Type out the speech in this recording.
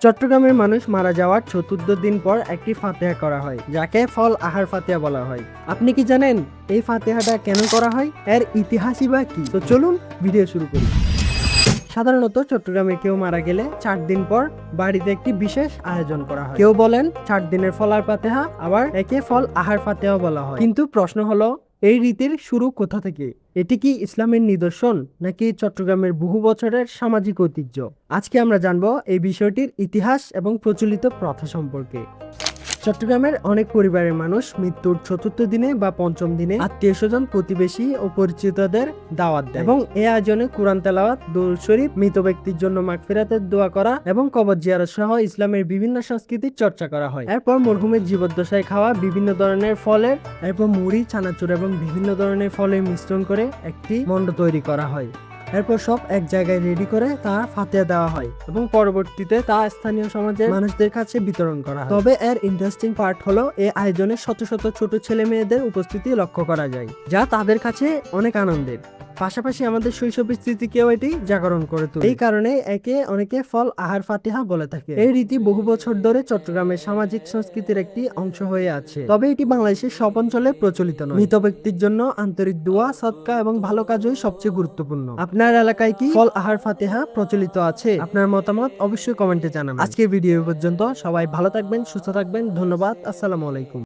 চট্টগ্রামের মানুষ মারা যাওয়ার চতুর্থ দিন পর একটি ফাতিহা করা হয়, যাকে ফল আহার ফাতিহা বলা হয়। আপনি কি জানেন এই ফাতিহাটা কেন করা হয়, এর ইতিহাসই বা কি? তো চলুন ভিডিও শুরু করি। সাধারণত চট্টগ্রামে কেউ মারা গেলে 4 দিন পর বাড়িতে একটি বিশেষ আয়োজন করা হয়। কেউ বলেন 4 দিনের ফলার ফাতিহা, আবার একে ফল আহার ফাতিহা বলা হয়। কিন্তু প্রশ্ন হলো, এই রীতির শুরু কোথা থেকে? এটি কি ইসলামের নিদর্শন নাকি চট্টগ্রামের বহু বছরের সামাজিক ঐতিহ্য? আজকে আমরা জানবো এই বিষয়টির ইতিহাস এবং প্রচলিত প্রথা সম্পর্কে। চট্টগ্রামের অনেক পরিবারের মানুষ মৃত্যুর চতুর্থ দিনে বা পঞ্চম দিনে আত্মীয় স্বজন, প্রতিবেশী ও পরিচিতদের দাওয়াত দেয় এবং এই আয়োজনে কুরআন তেলাওয়াত, দুরূদ শরীফ, মৃত ব্যক্তির জন্য মাগফিরাতের দোয়া করা এবং কবর জিয়ারত সহ ইসলামের বিভিন্ন সংস্কৃতির চর্চা করা হয়। এরপর মরহুমের জীবদ্দশায় খাওয়া বিভিন্ন ধরনের ফলের, এরপর মুড়ি, চানাচুর এবং বিভিন্ন ধরনের ফলের মিশ্রণ করে একটি মণ্ড তৈরি করা হয়। এরপর সব এক জায়গায় রেডি করে তা ফাতিহা দেওয়া হয় এবং পরবর্তীতে তা স্থানীয় সমাজের মানুষদের কাছে বিতরণ করা হয়। তবে এর ইন্টারেস্টিং পার্ট হলো, এই আয়োজনে শত শত ছোট ছেলে মেয়েদের উপস্থিতি লক্ষ্য করা যায়, যা তাদের কাছে অনেক আনন্দের। পাশাপাশি আমাদের শৈশবের স্মৃতিকেও এটি জাগরণ করে তোলে। এই কারণে একে অনেকে ফল আহার ফাতিহা বলে থাকে। এই রীতি বহু বছর ধরে চট্টগ্রামের সামাজিক সংস্কৃতির একটি অংশ হয়ে আছে। তবে এটি বাংলাদেশের সব অঞ্চলে প্রচলিত নয়। মৃত ব্যক্তির জন্য আন্তরিক দোয়া, সদকা এবং ভালো কাজই সবচেয়ে গুরুত্বপূর্ণ। আপনার এলাকায় কি ফল আহার ফাতিহা প্রচলিত আছে? আপনার মতামত অবশ্যই কমেন্টে জানাবেন। আজকের ভিডিও পর্যন্ত। সবাই ভালো থাকবেন, সুস্থ থাকবেন। ধন্যবাদ। আসসালামু আলাইকুম।